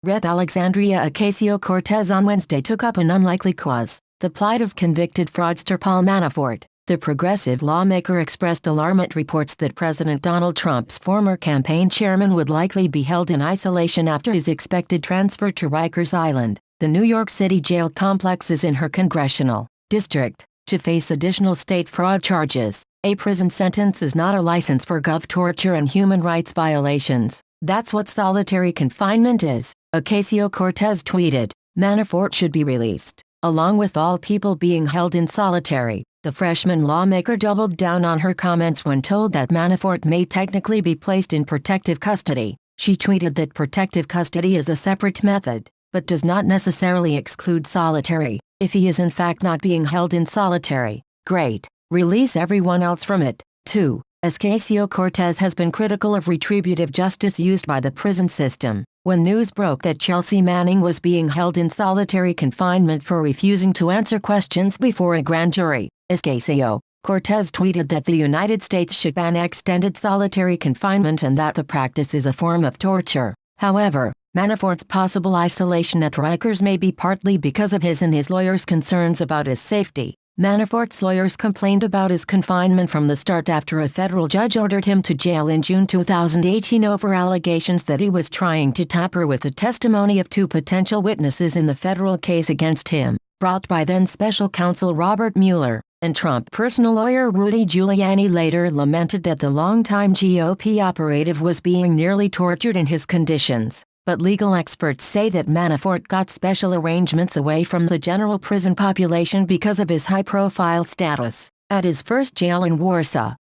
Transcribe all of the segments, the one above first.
Rep. Alexandria Ocasio-Cortez on Wednesday took up an unlikely cause, the plight of convicted fraudster Paul Manafort. The progressive lawmaker expressed alarm at reports that President Donald Trump's former campaign chairman would likely be held in isolation after his expected transfer to Rikers Island, the New York City jail complexes in her congressional district, to face additional state fraud charges. A prison sentence is not a license for gov torture and human rights violations. That's what solitary confinement is, Ocasio-Cortez tweeted. Manafort should be released, along with all people being held in solitary. The freshman lawmaker doubled down on her comments when told that Manafort may technically be placed in protective custody. She tweeted that protective custody is a separate method, but does not necessarily exclude solitary. If he is in fact not being held in solitary, great. Release everyone else from it, too. Ocasio-Cortez has been critical of retributive justice used by the prison system. When news broke that Chelsea Manning was being held in solitary confinement for refusing to answer questions before a grand jury, Ocasio-Cortez tweeted that the United States should ban extended solitary confinement and that the practice is a form of torture. However, Manafort's possible isolation at Rikers may be partly because of his and his lawyers' concerns about his safety. Manafort's lawyers complained about his confinement from the start after a federal judge ordered him to jail in June 2018 over allegations that he was trying to tamper with the testimony of two potential witnesses in the federal case against him, brought by then special counsel Robert Mueller, and Trump personal lawyer Rudy Giuliani later lamented that the longtime GOP operative was being nearly tortured in his conditions. But legal experts say that Manafort got special arrangements away from the general prison population because of his high-profile status. At his first jail in Warsaw,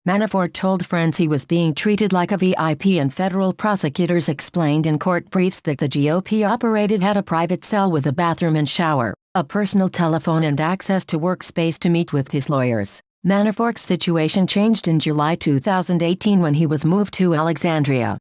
Manafort told friends he was being treated like a VIP, and federal prosecutors explained in court briefs that the GOP operative had a private cell with a bathroom and shower, a personal telephone and access to workspace to meet with his lawyers. Manafort's situation changed in July 2018 when he was moved to Alexandria,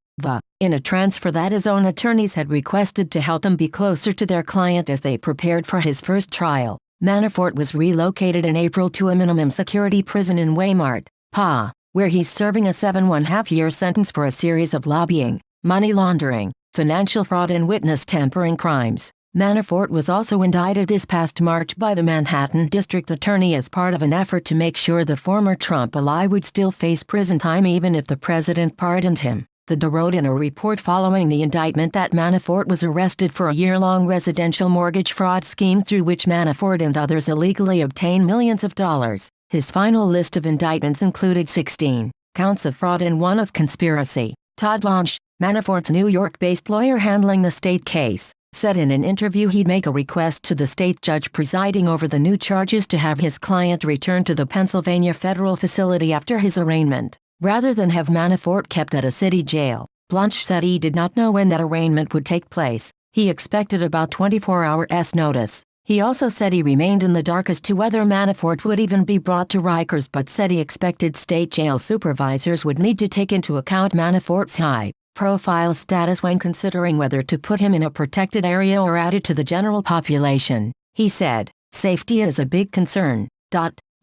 in a transfer that his own attorneys had requested to help him be closer to their client as they prepared for his first trial. Manafort was relocated in April to a minimum security prison in Waymart, PA, where he's serving a 7.5-year sentence for a series of lobbying, money laundering, financial fraud and witness tampering crimes. Manafort was also indicted this past March by the Manhattan District Attorney as part of an effort to make sure the former Trump ally would still face prison time even if the president pardoned him. The wrote in a report following the indictment that Manafort was arrested for a year-long residential mortgage fraud scheme through which Manafort and others illegally obtained millions of dollars. His final list of indictments included 16 counts of fraud and 1 of conspiracy. Todd Blanche, Manafort's New York-based lawyer handling the state case, said in an interview he'd make a request to the state judge presiding over the new charges to have his client returned to the Pennsylvania federal facility after his arraignment, rather than have Manafort kept at a city jail. Blanche said he did not know when that arraignment would take place. He expected about 24 hours notice. He also said he remained in the dark as to whether Manafort would even be brought to Rikers, but said he expected state jail supervisors would need to take into account Manafort's high-profile status when considering whether to put him in a protected area or added to the general population. He said, "Safety is a big concern."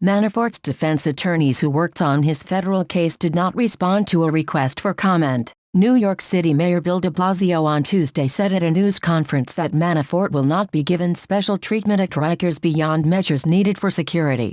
Manafort's defense attorneys who worked on his federal case did not respond to a request for comment. New York City Mayor Bill de Blasio on Tuesday said at a news conference that Manafort will not be given special treatment at Rikers beyond measures needed for security.